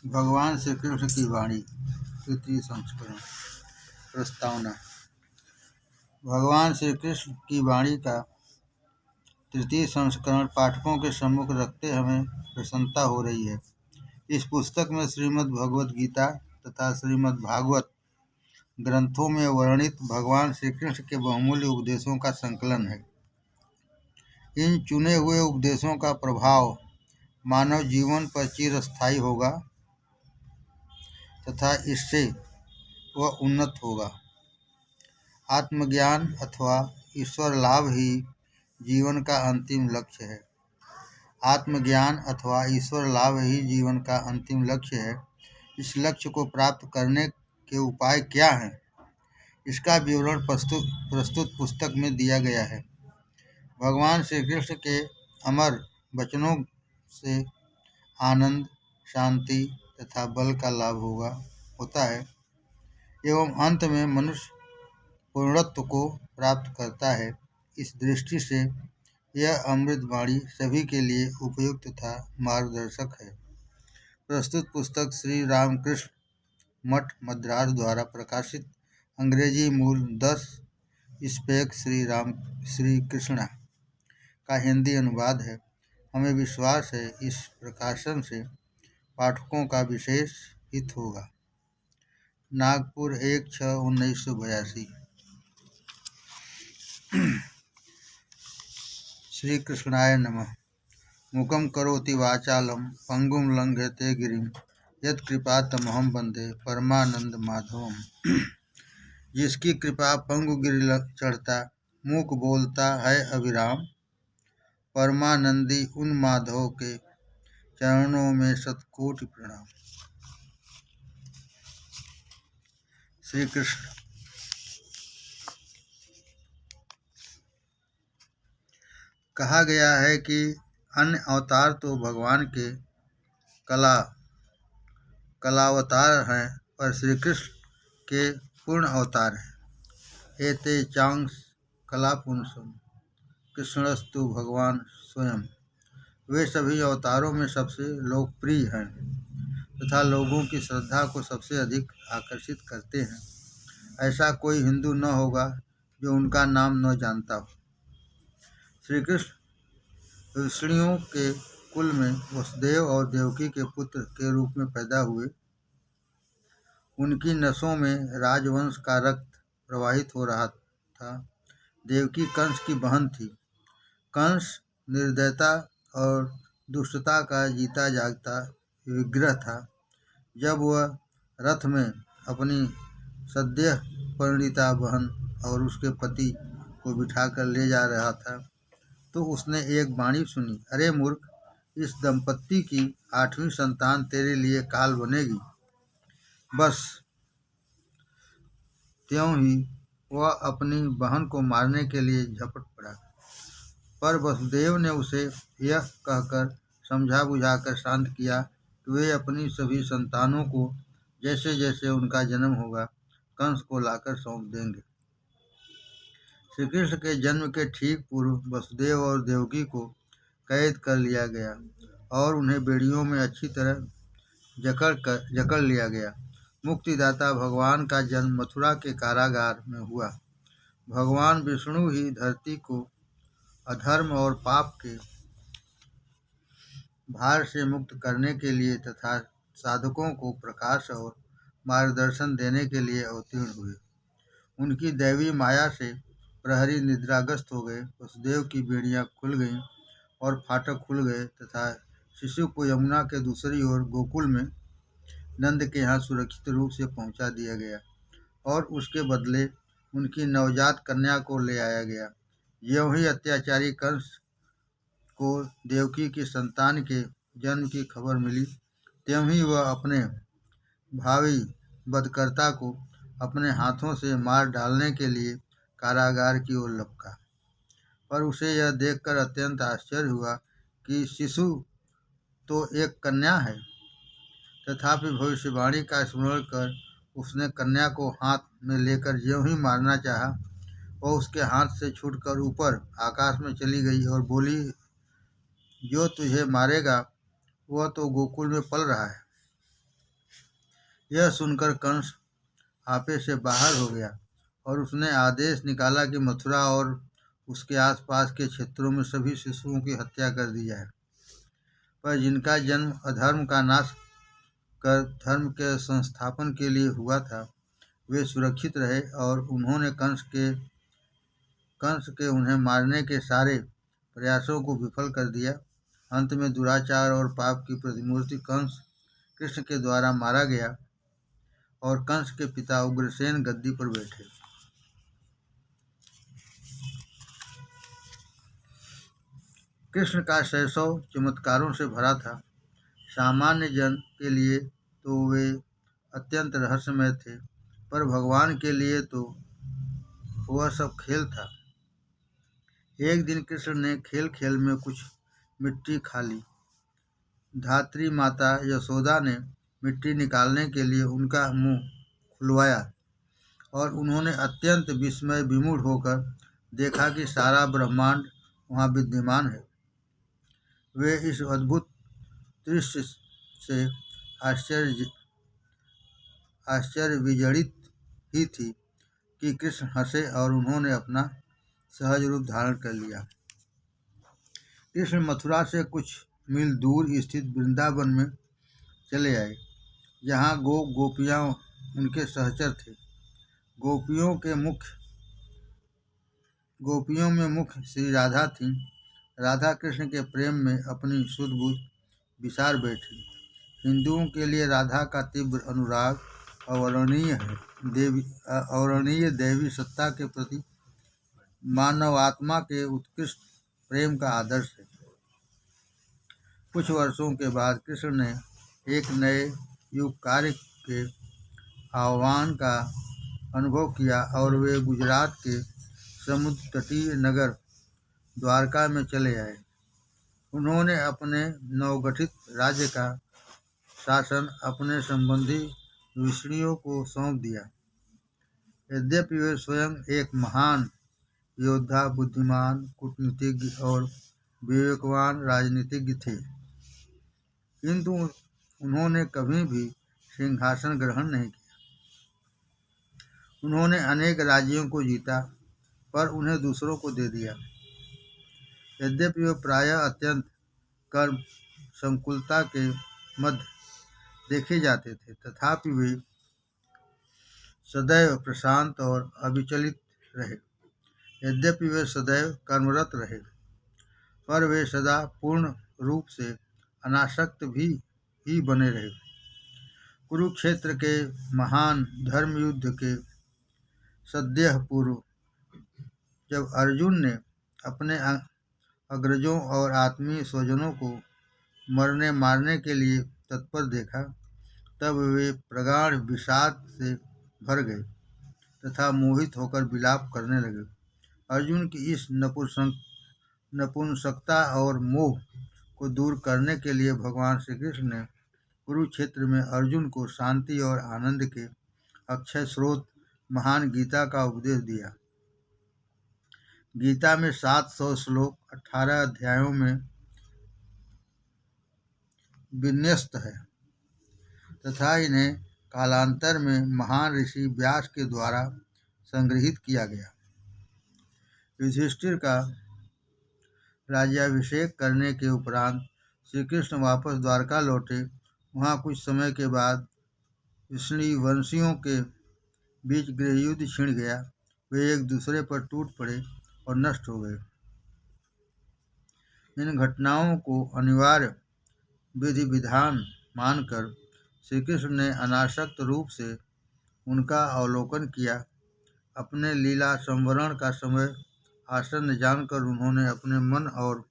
भगवान श्री कृष्ण की वाणी तृतीय संस्करण। प्रस्तावना। भगवान श्री कृष्ण की वाणी का तृतीय संस्करण पाठकों के सम्मुख रखते हमें प्रसन्नता हो रही है। इस पुस्तक में श्रीमद् भगवद गीता तथा श्रीमद् भागवत ग्रंथों में वर्णित भगवान श्री कृष्ण के बहुमूल्य उपदेशों का संकलन है। इन चुने हुए उपदेशों का प्रभाव मानव जीवन पर चिरस्थायी होगा तथा इससे वह उन्नत होगा। आत्मज्ञान अथवा ईश्वर लाभ ही जीवन का अंतिम लक्ष्य है। आत्मज्ञान अथवा ईश्वर लाभ ही जीवन का अंतिम लक्ष्य है। इस लक्ष्य को प्राप्त करने के उपाय क्या हैं, इसका विवरण प्रस्तुत पुस्तक में दिया गया है। भगवान श्री कृष्ण के अमर वचनों से आनंद, शांति तथा बल का लाभ होता है एवं अंत में मनुष्य पूर्णत्व को प्राप्त करता है। इस दृष्टि से यह अमृत वाणी सभी के लिए उपयुक्त तथा मार्गदर्शक है। प्रस्तुत पुस्तक श्री रामकृष्ण मठ मद्रास द्वारा प्रकाशित अंग्रेजी मूल 10 स्पेक श्री कृष्णा का हिंदी अनुवाद है। हमें विश्वास है इस प्रकाशन से पाठकों का विशेष हित होगा। नागपुर 1/6/1982। श्री कृष्णाय नमः। मुखं करोति वाचालं पंगुं लंघयते गिरिं यत्कृपातमहं वन्दे परमानंद माधवम्। जिसकी कृपा पंगु गिरि चढ़ता मूक बोलता है अविराम, परमानंदी उन माधव के चरणों में शतकोटि प्रणाम। श्री कृष्ण। कहा गया है कि अन्य अवतार तो भगवान के कलावतार हैं, पर श्री कृष्ण के पूर्ण अवतार हैं। एते चांस कला पुंसम कृष्णस्तु भगवान स्वयं। वे सभी अवतारों में सबसे लोकप्रिय हैं तथा लोगों की श्रद्धा को सबसे अधिक आकर्षित करते हैं। ऐसा कोई हिंदू न होगा जो उनका नाम न जानता हो। श्री कृष्ण ऋषियों के कुल में वसुदेव और देवकी के पुत्र के रूप में पैदा हुए। उनकी नसों में राजवंश का रक्त प्रवाहित हो रहा था। देवकी कंस की बहन थी। कंस निर्दयता और दुष्टता का जीता जागता विग्रह था। जब वह रथ में अपनी सद्य परिणीता बहन और उसके पति को बिठाकर ले जा रहा था तो उसने एक वाणी सुनी, अरे मूर्ख, इस दंपत्ति की 8वीं संतान तेरे लिए काल बनेगी। बस त्यों ही वह अपनी बहन को मारने के लिए झपट पड़ा, पर वसुदेव ने उसे यह कहकर समझा बुझाकर शांत किया कि वे अपनी सभी संतानों को जैसे जैसे उनका जन्म होगा कंस को लाकर सौंप देंगे। श्री कृष्ण के जन्म के ठीक पूर्व वसुदेव और देवकी को कैद कर लिया गया और उन्हें बेड़ियों में अच्छी तरह जकड़ लिया गया। मुक्तिदाता भगवान का जन्म मथुरा के कारागार में हुआ। भगवान विष्णु ही धरती को अधर्म और पाप के भार से मुक्त करने के लिए तथा साधकों को प्रकाश और मार्गदर्शन देने के लिए अवतीर्ण हुए। उनकी दैवी माया से प्रहरी निद्राग्रस्त हो गए। वसुदेव की बेड़ियां खुल गईं और फाटक खुल गए तथा शिशु को यमुना के दूसरी ओर गोकुल में नंद के यहाँ सुरक्षित रूप से पहुंचा दिया गया और उसके बदले उनकी नवजात कन्या को ले आया गया। ज्यों ही अत्याचारी कंस को देवकी की संतान के जन्म की खबर मिली, त्यों ही वह अपने भावी वधकर्ता को अपने हाथों से मार डालने के लिए कारागार की ओर लपका। पर उसे यह देखकर अत्यंत आश्चर्य हुआ कि शिशु तो एक कन्या है। तथापि भविष्यवाणी का स्मरण कर उसने कन्या को हाथ में लेकर ज्यों ही मारना चाहा, वह उसके हाथ से छूटकर ऊपर आकाश में चली गई और बोली, जो तुझे मारेगा वह तो गोकुल में पल रहा है। यह सुनकर कंस आपे से बाहर हो गया और उसने आदेश निकाला कि मथुरा और उसके आसपास के क्षेत्रों में सभी शिशुओं की हत्या कर दी जाए, पर जिनका जन्म अधर्म का नाश कर धर्म के संस्थापन के लिए हुआ था वे सुरक्षित रहे। और उन्होंने कंस के उन्हें मारने के सारे प्रयासों को विफल कर दिया। अंत में दुराचार और पाप की प्रतिमूर्ति कंस कृष्ण के द्वारा मारा गया और कंस के पिता उग्रसेन गद्दी पर बैठे। कृष्ण का शैशव चमत्कारों से भरा था। सामान्य जन के लिए तो वे अत्यंत रहस्यमय थे, पर भगवान के लिए तो वह सब खेल था। एक दिन कृष्ण ने खेल खेल में कुछ मिट्टी खा ली। धात्री माता यशोदा ने मिट्टी निकालने के लिए उनका मुंह खुलवाया और उन्होंने अत्यंत विस्मय विमूढ़ होकर देखा कि सारा ब्रह्मांड वहाँ विद्यमान है। वे इस अद्भुत दृश्य से आश्चर्य विजड़ित ही थी कि कृष्ण हंसे और उन्होंने अपना सहज रूप धारण कर लिया। कृष्ण मथुरा से कुछ मील दूर स्थित वृंदावन में चले आए, जहाँ गोपियाँ उनके सहचर थे। गोपियों में मुख्य श्री राधा थीं। राधा कृष्ण के प्रेम में अपनी सुध-बुध विसार बैठी। हिंदुओं के लिए राधा का तीव्र अनुराग अवर्णनीय है। अवर्णनीय दैवी सत्ता के प्रति मानवात्मा के उत्कृष्ट प्रेम का आदर्श है। कुछ वर्षों के बाद कृष्ण ने एक नए युग कार्य के आह्वान का अनुभव किया और वे गुजरात के समुद्र तटीय नगर द्वारका में चले आए। उन्होंने अपने नवगठित राज्य का शासन अपने संबंधी ऋषियों को सौंप दिया। यद्यपि वे स्वयं एक महान योद्धा, बुद्धिमान कूटनीतिज्ञ और विवेकवान राजनीतिज्ञ थे, किंतु उन्होंने कभी भी सिंहासन ग्रहण नहीं किया। उन्होंने अनेक राज्यों को जीता, पर उन्हें दूसरों को दे दिया। यद्यपि वे प्रायः अत्यंत कर्म संकुलता के मध्य देखे जाते थे, तथापि वे सदैव प्रशांत और अविचलित रहे। यद्यपि वे सदैव कर्मरत रहे, पर वे सदा पूर्ण रूप से अनासक्त भी ही बने रहे। कुरुक्षेत्र के महान धर्म युद्ध के सद्यः पूर्व जब अर्जुन ने अपने अग्रजों और आत्मीय स्वजनों को मरने मारने के लिए तत्पर देखा, तब वे प्रगाढ़ विषाद से भर गए तथा मोहित होकर विलाप करने लगे। अर्जुन की इस नपुंसकता और मोह को दूर करने के लिए भगवान श्री कृष्ण ने कुरुक्षेत्र में अर्जुन को शांति और आनंद के अक्षय स्रोत महान गीता का उपदेश दिया। गीता में 700 श्लोक 18 अध्यायों में विन्यस्त है तथा इन्हें कालांतर में महान ऋषि व्यास के द्वारा संग्रहित किया गया। युधिष्ठिर का राज्याभिषेक करने के उपरांत श्री कृष्ण वापस द्वारका लौटे। वहाँ कुछ समय के बाद वंशियों के बीच गृहयुद्ध छिड़ गया। वे एक दूसरे पर टूट पड़े और नष्ट हो गए। इन घटनाओं को अनिवार्य विधि विधान मानकर श्री कृष्ण ने अनासक्त रूप से उनका अवलोकन किया। अपने लीला संवरण का समय आसन्न जानकर उन्होंने अपने मन और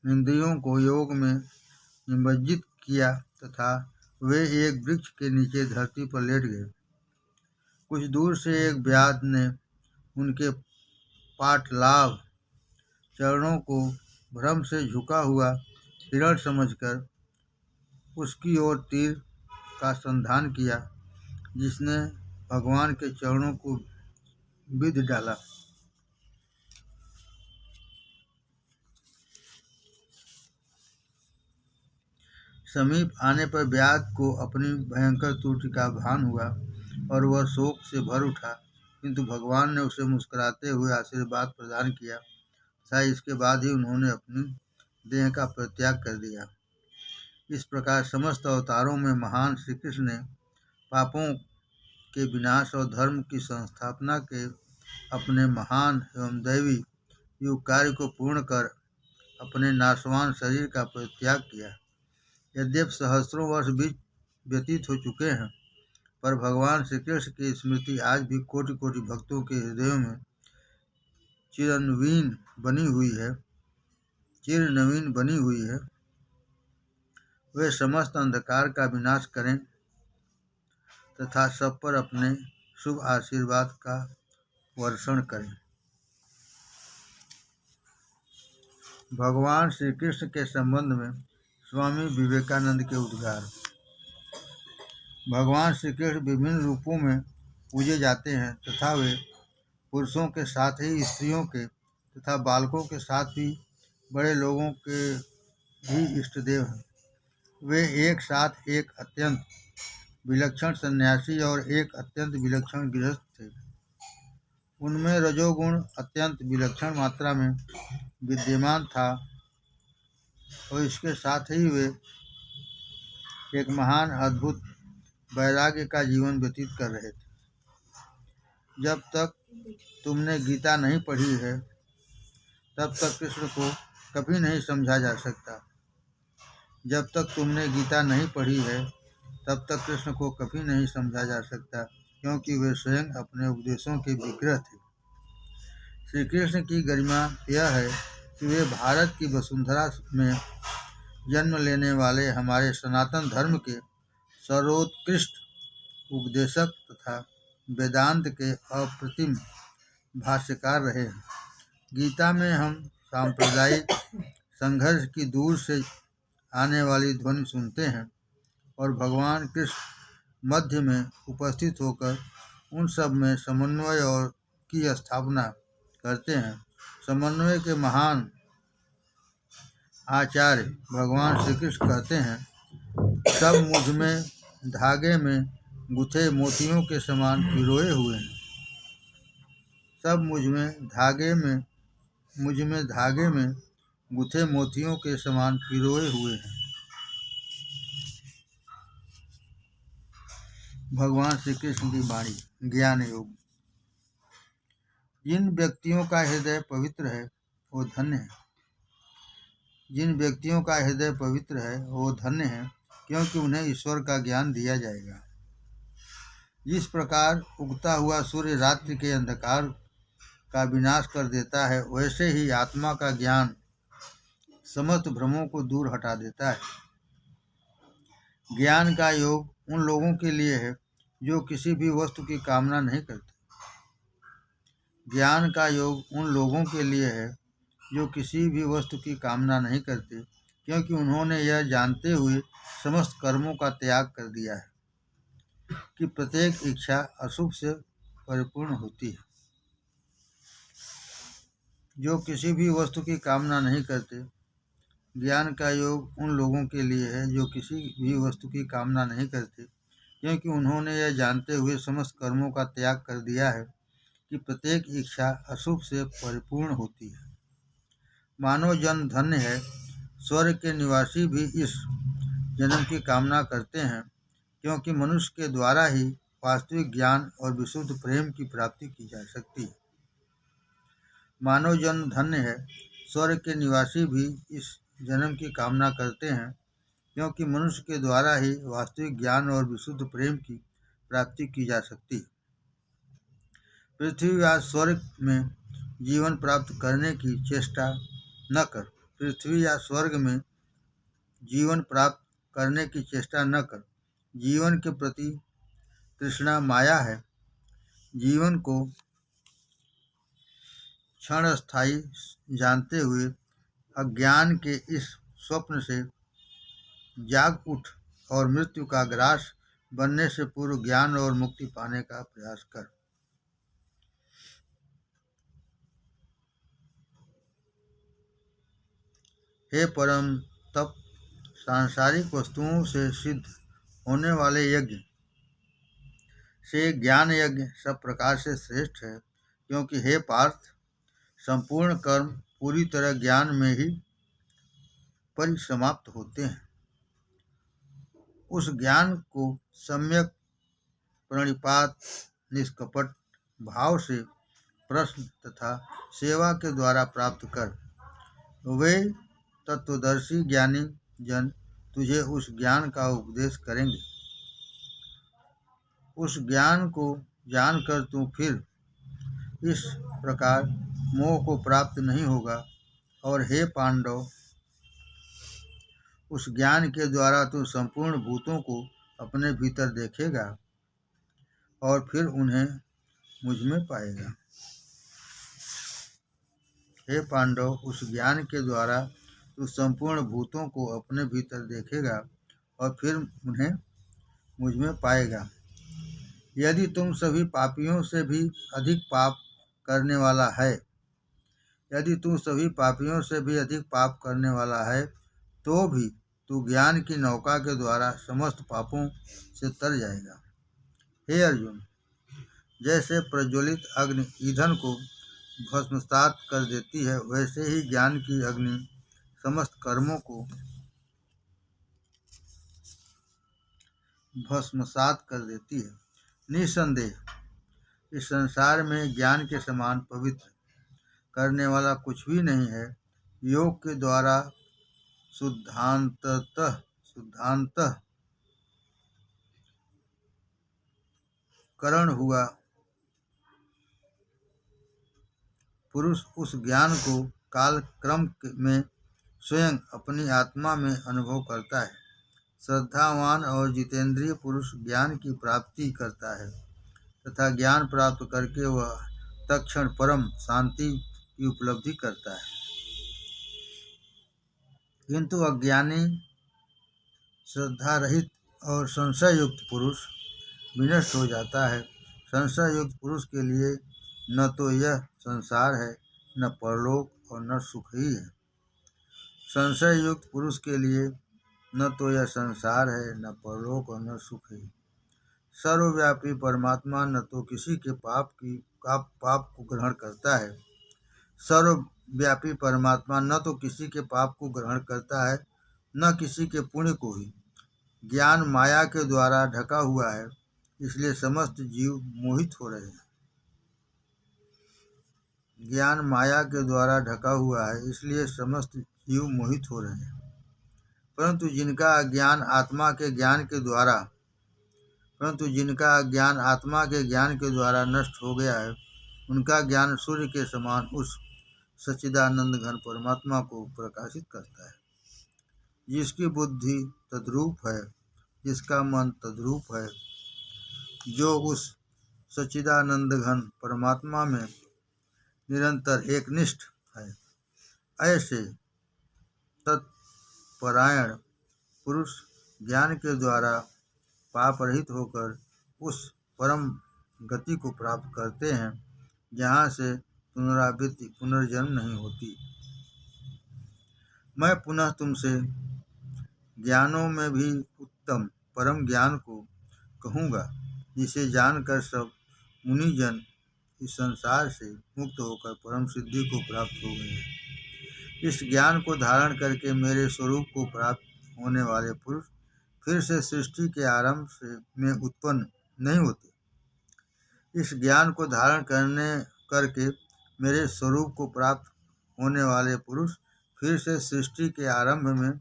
इंद्रियों को योग में निमज्जित किया तथा वे एक वृक्ष के नीचे धरती पर लेट गए। कुछ दूर से एक व्याध ने उनके पाटलाभ चरणों को भ्रम से झुका हुआ हिरण समझकर उसकी ओर तीर का संधान किया, जिसने भगवान के चरणों को बिध डाला। समीप आने पर व्याध को अपनी भयंकर त्रुटि का भान हुआ और वह शोक से भर उठा, किंतु भगवान ने उसे मुस्कुराते हुए आशीर्वाद प्रदान किया तथा इसके बाद ही उन्होंने अपनी देह का परित्याग कर दिया। इस प्रकार समस्त अवतारों में महान श्री कृष्ण ने पापों के विनाश और धर्म की संस्थापना के अपने महान एवं दैवी युग कार्य को पूर्ण कर अपने नाशवान शरीर का परित्याग किया। यद्यपि सहस्रों वर्ष व्यतीत हो चुके हैं, पर भगवान श्री कृष्ण की स्मृति आज भी कोटि कोटि भक्तों के हृदयों में चिरनवीन बनी हुई है। वे समस्त अंधकार का विनाश करें तथा सब पर अपने शुभ आशीर्वाद का वर्षण करें। भगवान श्री कृष्ण के संबंध में स्वामी विवेकानंद के उद्गार। भगवान श्री कृष्ण विभिन्न रूपों में पूजे जाते हैं तथा वे पुरुषों के साथ ही स्त्रियों के तथा बालकों के साथ भी बड़े लोगों के भी इष्ट देव हैं। वे एक साथ एक अत्यंत विलक्षण सन्यासी और एक अत्यंत विलक्षण गृहस्थ थे। उनमें रजोगुण अत्यंत विलक्षण मात्रा में विद्यमान था और इसके साथ ही वे एक महान अद्भुत वैराग्य का जीवन व्यतीत कर रहे थे। जब तक तुमने गीता नहीं पढ़ी है तब तक कृष्ण को कभी नहीं समझा जा सकता। जब तक तुमने गीता नहीं पढ़ी है तब तक कृष्ण को कभी नहीं समझा जा सकता, क्योंकि वे स्वयं अपने उपदेशों के विग्रह थे। श्री कृष्ण की गरिमा यह है कि वे भारत की वसुंधरा में जन्म लेने वाले हमारे सनातन धर्म के सर्वोत्कृष्ट उपदेशक तथा वेदांत के अप्रतिम भाष्यकार रहे हैं। गीता में हम सांप्रदायिक संघर्ष की दूर से आने वाली ध्वनि सुनते हैं और भगवान कृष्ण मध्य में उपस्थित होकर उन सब में समन्वय और की स्थापना करते हैं। समन्वय के महान आचार्य भगवान श्री कृष्ण कहते हैं, सब मुझ में धागे में गुथे मोतियों के समान पिरोए हुए हैं। सब मुझ में धागे में गुथे मोतियों के समान पिरोए हुए हैं। भगवान श्री कृष्ण की वाणी। ज्ञान योग। जिन व्यक्तियों का हृदय पवित्र है वो धन्य है। जिन व्यक्तियों का हृदय पवित्र है वो धन्य है, क्योंकि उन्हें ईश्वर का ज्ञान दिया जाएगा। जिस प्रकार उगता हुआ सूर्य रात्रि के अंधकार का विनाश कर देता है, वैसे ही आत्मा का ज्ञान समस्त भ्रमों को दूर हटा देता है। ज्ञान का योग उन लोगों के लिए है जो किसी भी वस्तु की कामना नहीं करते। ज्ञान का योग उन लोगों के लिए है जो किसी भी वस्तु की कामना नहीं करते, क्योंकि उन्होंने यह जानते हुए समस्त कर्मों का त्याग कर दिया है कि प्रत्येक इच्छा अशुभ से परिपूर्ण होती है। जो किसी भी वस्तु की कामना नहीं करते। ज्ञान का योग उन लोगों के लिए है जो किसी भी वस्तु की कामना नहीं करते, क्योंकि उन्होंने यह जानते हुए समस्त कर्मों का त्याग कर दिया है कि प्रत्येक इच्छा अशुभ से परिपूर्ण होती है। मानव जन्म धन्य है। स्वर्ग के निवासी भी इस जन्म की कामना करते हैं, क्योंकि मनुष्य के द्वारा ही वास्तविक ज्ञान और विशुद्ध प्रेम की प्राप्ति की जा सकती है। मानव जन्म धन्य है। स्वर्ग के निवासी भी इस जन्म की कामना करते हैं, क्योंकि मनुष्य के द्वारा ही वास्तविक ज्ञान और विशुद्ध प्रेम की प्राप्ति की जा सकती है। पृथ्वी या स्वर्ग में जीवन प्राप्त करने की चेष्टा न कर। पृथ्वी या स्वर्ग में जीवन प्राप्त करने की चेष्टा न कर। जीवन के प्रति तृष्णा माया है। जीवन को क्षणस्थायी जानते हुए अज्ञान के इस स्वप्न से जाग उठ और मृत्यु का ग्रास बनने से पूर्व ज्ञान और मुक्ति पाने का प्रयास कर। हे परम तप सांसारिक वस्तुओं से सिद्ध होने वाले यज्ञ से ज्ञान यज्ञ सब प्रकार से श्रेष्ठ है, क्योंकि हे पार्थ, संपूर्ण कर्म पूरी तरह ज्ञान में ही परिसमाप्त होते हैं। उस ज्ञान को सम्यक प्रणिपात निष्कपट भाव से प्रश्न तथा सेवा के द्वारा प्राप्त कर। वे तत्वदर्शी ज्ञानी जन तुझे उस ज्ञान का उपदेश करेंगे। उस ज्ञान को जानकर तू फिर इस प्रकार मोह को प्राप्त नहीं होगा। और हे पांडव, उस ज्ञान के द्वारा तू संपूर्ण भूतों को अपने भीतर देखेगा और फिर उन्हें मुझ में पाएगा। हे पांडव, उस ज्ञान के द्वारा तू संपूर्ण भूतों को अपने भीतर देखेगा और फिर उन्हें मुझ में पाएगा। यदि तुम सभी पापियों से भी अधिक पाप करने वाला है, यदि तू सभी पापियों से भी अधिक पाप करने वाला है, तो भी तू ज्ञान की नौका के द्वारा समस्त पापों से तर जाएगा। हे अर्जुन, जैसे प्रज्वलित अग्नि ईंधन को भस्मसात कर देती है, वैसे ही ज्ञान की अग्नि समस्त कर्मों को भस्मसात कर देती है। निसंदेह इस संसार में ज्ञान के समान पवित्र करने वाला कुछ भी नहीं है। योग के द्वारा शुद्धांततः करण हुआ पुरुष उस ज्ञान को काल क्रम में स्वयं अपनी आत्मा में अनुभव करता है। श्रद्धावान और जितेंद्रिय पुरुष ज्ञान की प्राप्ति करता है तथा ज्ञान प्राप्त करके वह तत्क्षण परम शांति की उपलब्धि करता है। किंतु अज्ञानी, श्रद्धा रहित और संशय युक्त पुरुष विनष्ट हो जाता है। संशय युक्त पुरुष के लिए न तो यह संसार है, न परलोक और न सुख ही है। संशय युक्त पुरुष के लिए न तो यह संसार है, न परलोक और न सुख ही। सर्वव्यापी परमात्मा न तो किसी के पाप को ग्रहण करता है, सर्वव्यापी परमात्मा न तो किसी के पाप को ग्रहण करता है, न किसी के पुण्य को ही। ज्ञान माया के द्वारा ढका हुआ है, इसलिए समस्त जीव मोहित हो रहे हैं। ज्ञान माया के द्वारा ढका हुआ है, इसलिए समस्त जीव मोहित हो रहे हैं। परंतु जिनका अज्ञान आत्मा के ज्ञान के द्वारा नष्ट हो गया है, उनका ज्ञान सूर्य के समान उस सच्चिदानंद घन परमात्मा को प्रकाशित करता है। जिसकी बुद्धि तद्रूप है, जिसका मन तद्रूप है, जो उस सच्चिदानंद घन परमात्मा में निरंतर एकनिष्ठ है, ऐसे तत्परायण पुरुष ज्ञान के द्वारा पाप रहित होकर उस परम गति को प्राप्त करते हैं जहाँ से पुनरावृत्ति पुनर्जन्म नहीं होती। मैं पुनः तुमसे ज्ञानों में भी उत्तम परम ज्ञान को कहूँगा, जिसे जानकर सब मुनिजन इस संसार से मुक्त होकर परम सिद्धि को प्राप्त हो गए हैं। इस ज्ञान को धारण करके मेरे स्वरूप को प्राप्त होने वाले पुरुष फिर से सृष्टि के आरंभ में उत्पन्न नहीं होते। इस ज्ञान को धारण करके मेरे स्वरूप को प्राप्त होने वाले पुरुष फिर से सृष्टि के आरंभ में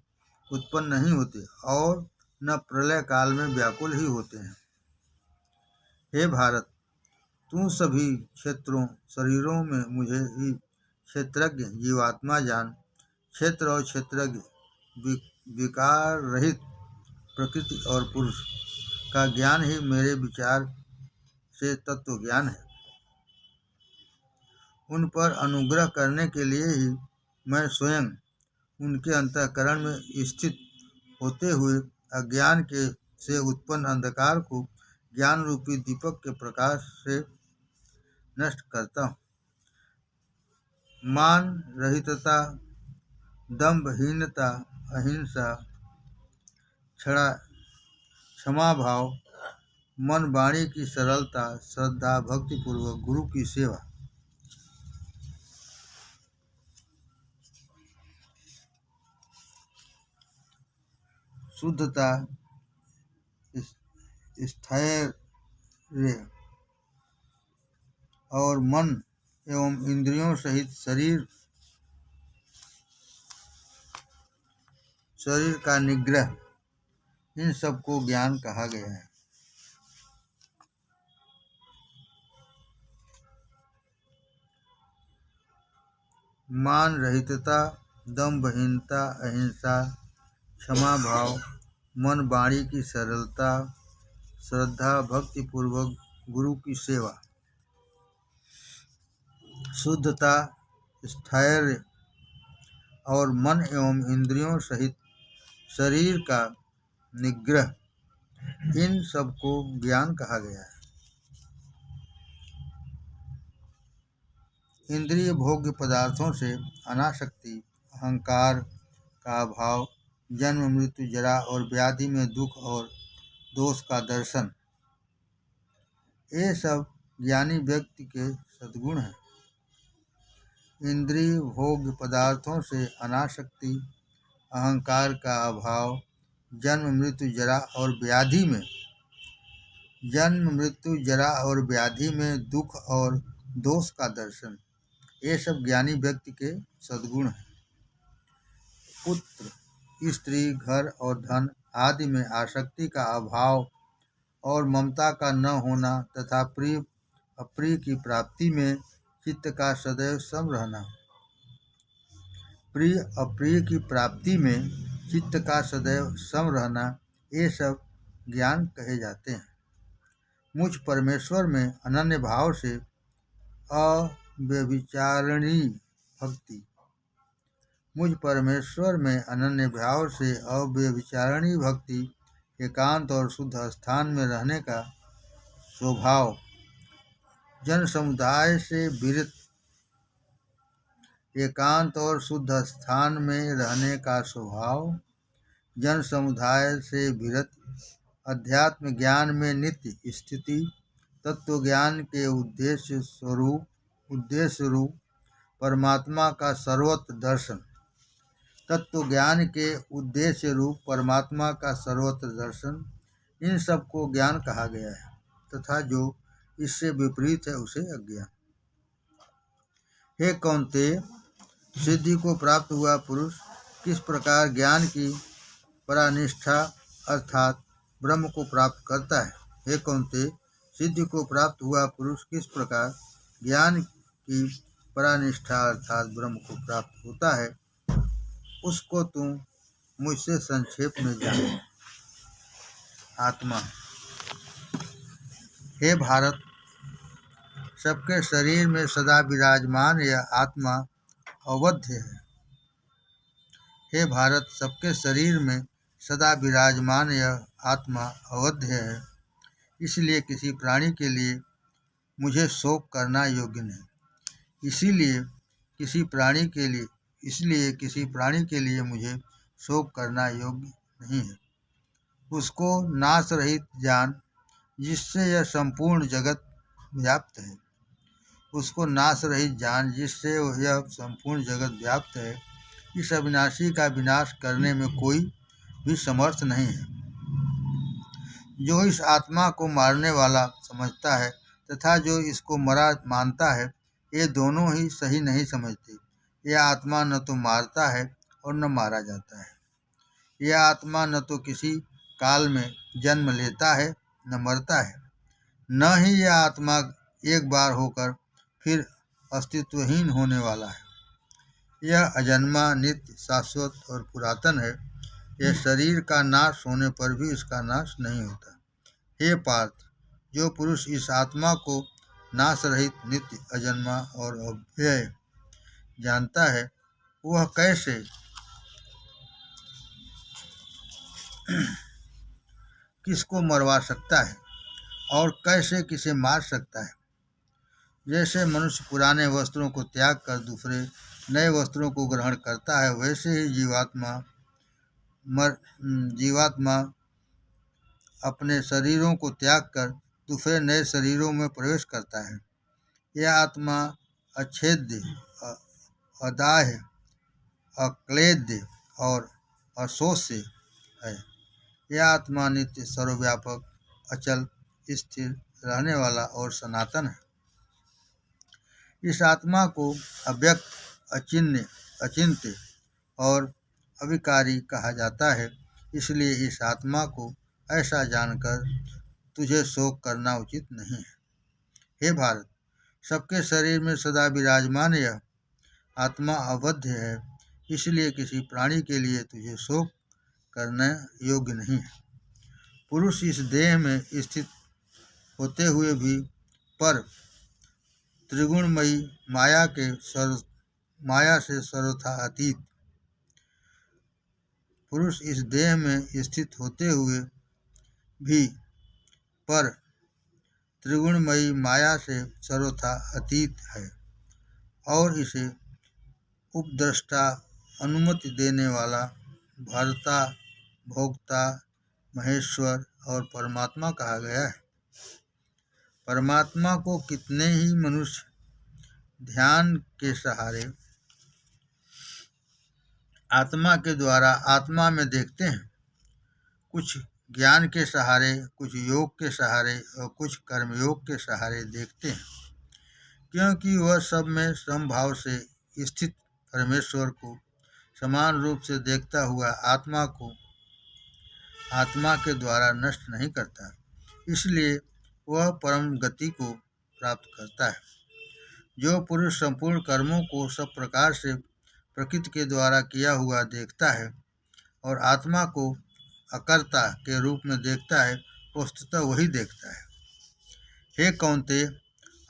उत्पन्न नहीं होते और न प्रलय काल में व्याकुल ही होते हैं। हे भारत, तू सभी शरीरों में मुझे ही क्षेत्रज्ञ जीवात्मा जान। क्षेत्र और क्षेत्रज्ञ विकार रहित प्रकृति और पुरुष का ज्ञान ही मेरे विचार से तत्व ज्ञान है। उन पर अनुग्रह करने के लिए ही मैं स्वयं उनके अंतःकरण में स्थित होते हुए अज्ञान से उत्पन्न अंधकार को ज्ञान रूपी दीपक के प्रकाश से नष्ट करता हूँ। मान रहितता, दंभहीनता, अहिंसा, क्षमा भाव, मन वाणी की सरलता, श्रद्धा, भक्तिपूर्वक गुरु की सेवा। शुद्धता, स्थैर्य और मन एवं इंद्रियों सहित शरीर का निग्रह, इन सबको ज्ञान कहा गया है। मान रहितता, दंभहीनता, अहिंसा, क्षमा भाव, मन वाणी की सरलता, श्रद्धा, भक्तिपूर्वक गुरु की सेवा। शुद्धता, स्थैर्य और मन एवं इंद्रियों सहित शरीर का निग्रह, इन सबको ज्ञान कहा गया है। इंद्रिय भोग्य पदार्थों से अनासक्ति, अहंकार का अभाव, जन्म मृत्यु जरा और व्याधि में दुख और दोष का दर्शन, ये सब ज्ञानी व्यक्ति के सद्गुण हैं। इंद्रिय भोग्य पदार्थों से अनासक्ति, अहंकार का अभाव, जन्म मृत्यु जरा और व्याधि में दुख और दोष का दर्शन, ये सब ज्ञानी व्यक्ति के सद्गुण हैं। पुत्र, स्त्री, घर और धन आदि में आसक्ति का अभाव और ममता का न होना तथा प्रिय अप्रिय की प्राप्ति में चित्त का सदैव सम रहना। प्रिय अप्रिय की प्राप्ति में चित्त का सदैव सम रहना, ये सब ज्ञान कहे जाते हैं। मुझ परमेश्वर में अनन्य भाव से अव्यभिचारिणी भक्ति, मुझ परमेश्वर में अनन्य भाव से अव्यभिचारिणी भक्ति, एकांत और शुद्ध स्थान में रहने का स्वभाव, जन समुदाय से विरत, एकांत और शुद्ध स्थान में रहने का स्वभाव, जन समुदाय से विरत, अध्यात्म ज्ञान में नित्य स्थिति, तत्व ज्ञान के उद्देश्य रूप परमात्मा का सर्वत्र दर्शन, तत्व ज्ञान के उद्देश्य रूप परमात्मा का सर्वत्र दर्शन, इन सब को ज्ञान कहा गया है तथा जो इससे विपरीत है उसे अज्ञान। हे कौन्तेय, सिद्धि को प्राप्त हुआ पुरुष किस प्रकार ज्ञान की परानिष्ठा अर्थात ब्रह्म को प्राप्त करता है। हे कौन्तेय, सिद्धि को प्राप्त हुआ पुरुष किस प्रकार ज्ञान की परानिष्ठा अर्थात ब्रह्म को प्राप्त होता है, उसको तुम मुझसे संक्षेप में जानो। आत्मा, हे भारत, सबके शरीर में सदा विराजमान यह आत्मा अवध्य है। हे भारत, सबके शरीर में सदा विराजमान यह आत्मा अवध्य है, इसलिए किसी प्राणी के लिए मुझे शोक करना योग्य नहीं। इसलिए किसी प्राणी के लिए मुझे शोक करना योग्य नहीं है। उसको नाश रहित जान जिससे यह संपूर्ण जगत व्याप्त है। उसको नाश रहित जान जिससे यह संपूर्ण जगत व्याप्त है। इस अविनाशी का विनाश करने में कोई भी समर्थ नहीं है। जो इस आत्मा को मारने वाला समझता है तथा जो इसको मरा मानता है, ये दोनों ही सही नहीं समझते। यह आत्मा न तो मारता है और न मारा जाता है। यह आत्मा न तो किसी काल में जन्म लेता है न मरता है, न ही यह आत्मा एक बार होकर फिर अस्तित्वहीन होने वाला है। यह अजन्मा, नित्य, शाश्वत और पुरातन है। यह शरीर का नाश होने पर भी इसका नाश नहीं होता। हे पार्थ, जो पुरुष इस आत्मा को नाश रहित, नित्य, अजन्मा और अव्यय जानता है, वह कैसे किसको मरवा सकता है और कैसे किसे मार सकता है। जैसे मनुष्य पुराने वस्त्रों को त्याग कर दूसरे नए वस्त्रों को ग्रहण करता है, वैसे ही जीवात्मा जीवात्मा अपने शरीरों को त्याग कर दूसरे नए शरीरों में प्रवेश करता है। यह आत्मा अच्छेद्य, अदाह्य, अक्लेद्य और अशोष्य है। यह आत्मा नित्य, सर्वव्यापक, अचल, स्थिर रहने वाला और सनातन है। इस आत्मा को अव्यक्त, अचिन्त्य, अचिंत्य और अविकारी कहा जाता है। इसलिए इस आत्मा को ऐसा जानकर तुझे शोक करना उचित नहीं है। हे भारत, सबके शरीर में सदा विराजमान यह आत्मा अवध्य है, इसलिए किसी प्राणी के लिए तुझे शोक करना योग्य नहीं है। पुरुष इस देह में स्थित होते हुए भी पर त्रिगुणमयी माया से सर्वथा अतीत। पुरुष इस देह में स्थित होते हुए भी पर त्रिगुणमयी माया से सर्वथा अतीत है और इसे उपद्रष्टा, अनुमति देने वाला, भर्ता, भोक्ता, महेश्वर और परमात्मा कहा गया है। परमात्मा को कितने ही मनुष्य ध्यान के सहारे आत्मा के द्वारा आत्मा में देखते हैं। कुछ ज्ञान के सहारे, कुछ योग के सहारे और कुछ कर्मयोग के सहारे देखते हैं, क्योंकि वह सब में समभाव से स्थित परमेश्वर को समान रूप से देखता हुआ आत्मा को आत्मा के द्वारा नष्ट नहीं करता, इसलिए वह परम गति को प्राप्त करता है। जो पुरुष संपूर्ण कर्मों को सब प्रकार से प्रकृति के द्वारा किया हुआ देखता है और आत्मा को अकर्ता के रूप में देखता है, वस्तुतः वही देखता है। हे कौन्तेय,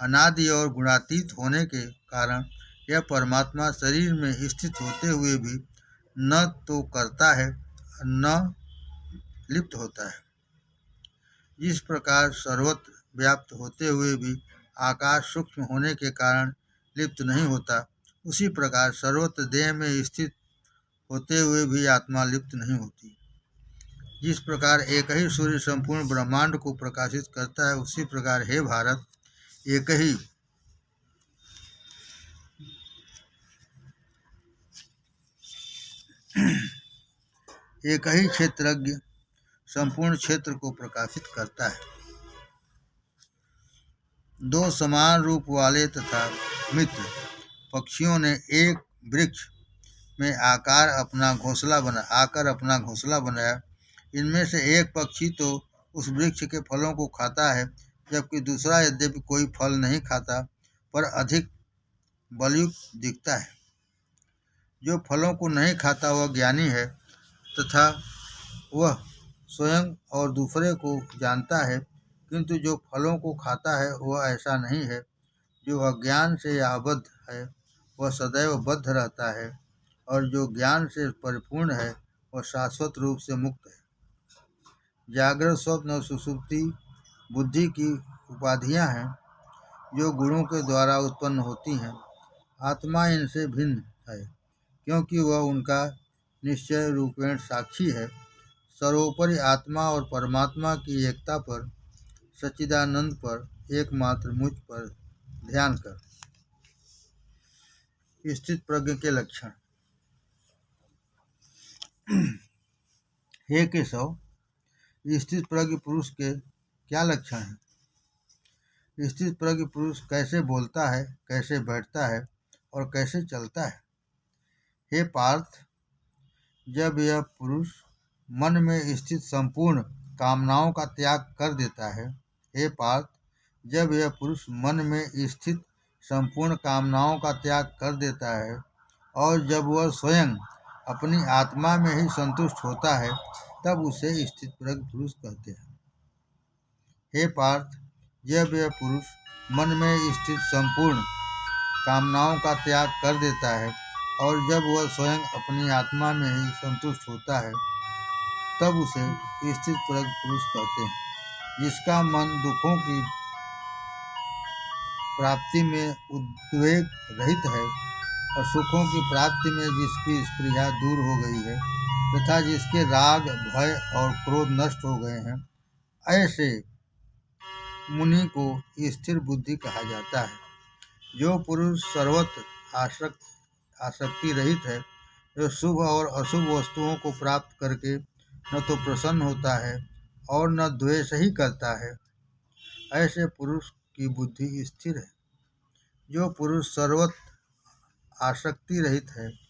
अनादि और गुणातीत होने के कारण यह परमात्मा शरीर में स्थित होते हुए भी न तो करता है न लिप्त होता है। जिस प्रकार सर्वत्र व्याप्त होते हुए भी आकाश सूक्ष्म होने के कारण लिप्त नहीं होता, उसी प्रकार सर्वत्र देह में स्थित होते हुए भी आत्मा लिप्त नहीं होती। जिस प्रकार एक ही सूर्य संपूर्ण ब्रह्मांड को प्रकाशित करता है, उसी प्रकार हे भारत, एक ही क्षेत्रज्ञ संपूर्ण क्षेत्र को प्रकाशित करता है। दो समान रूप वाले तथा मित्र पक्षियों ने एक वृक्ष में आकर अपना घोंसला बनाया। इनमें से एक पक्षी तो उस वृक्ष के फलों को खाता है, जबकि दूसरा यद्यपि कोई फल नहीं खाता पर अधिक बलयुक्त दिखता है। जो फलों को नहीं खाता वह ज्ञानी है तथा वह स्वयं और दूसरे को जानता है, किंतु जो फलों को खाता है वह ऐसा नहीं है। जो अज्ञान से आबद्ध है वह सदैव बद्ध रहता है, और जो ज्ञान से परिपूर्ण है वह शाश्वत रूप से मुक्त है। जागृत, स्वप्न और सुषुप्ति बुद्धि की उपाधियां हैं, जो गुणों के द्वारा उत्पन्न होती हैं। आत्मा इनसे भिन्न है, क्योंकि वह उनका निश्चय रूपेण साक्षी है। सर्वोपरि आत्मा और परमात्मा की एकता पर, सच्चिदानंद पर, एकमात्र मुझ पर ध्यान कर। स्थित प्रज्ञ के लक्षण। हे केशव, स्थित प्रज्ञ पुरुष के क्या लक्षण हैं? स्थित प्रज्ञ पुरुष कैसे बोलता है, कैसे बैठता है और कैसे चलता है? हे पार्थ, जब यह पुरुष मन में स्थित संपूर्ण कामनाओं का त्याग कर देता है, हे पार्थ, जब यह पुरुष मन में स्थित संपूर्ण कामनाओं का त्याग कर देता है और जब वह स्वयं अपनी आत्मा में ही संतुष्ट होता है, तब उसे स्थित प्रज्ञ पुरुष कहते हैं। हे पार्थ, जब यह पुरुष मन में स्थित संपूर्ण कामनाओं का त्याग कर देता है और जब वह स्वयं अपनी आत्मा में ही संतुष्ट होता है, तब उसे स्थित प्रज्ञ पुरुष कहते हैं। जिसका मन दुखों की प्राप्ति में उद्वेग रहित है और सुखों की प्राप्ति में जिसकी स्पृहा दूर हो गई है, तथा जिसके राग, भय और क्रोध नष्ट हो गए हैं, ऐसे मुनि को स्थिर बुद्धि कहा जाता है। जो पुरुष सर्वत्र आसक्ति रहित है, जो शुभ और अशुभ वस्तुओं को प्राप्त करके न तो प्रसन्न होता है और न द्वेष ही करता है, ऐसे पुरुष की बुद्धि स्थिर है। जो पुरुष सर्वत्र आसक्ति रहित है,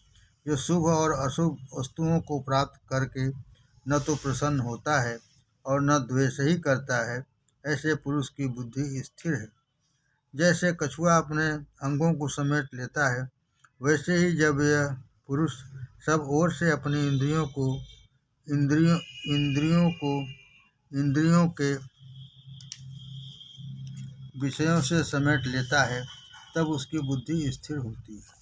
जो शुभ और अशुभ वस्तुओं को प्राप्त करके न तो प्रसन्न होता है और न द्वेष ही करता है, ऐसे पुरुष की बुद्धि स्थिर है। जैसे कछुआ अपने अंगों को समेट लेता है, वैसे ही जब यह पुरुष सब ओर से अपनी इंद्रियों के विषयों से समेट लेता है, तब उसकी बुद्धि स्थिर होती है।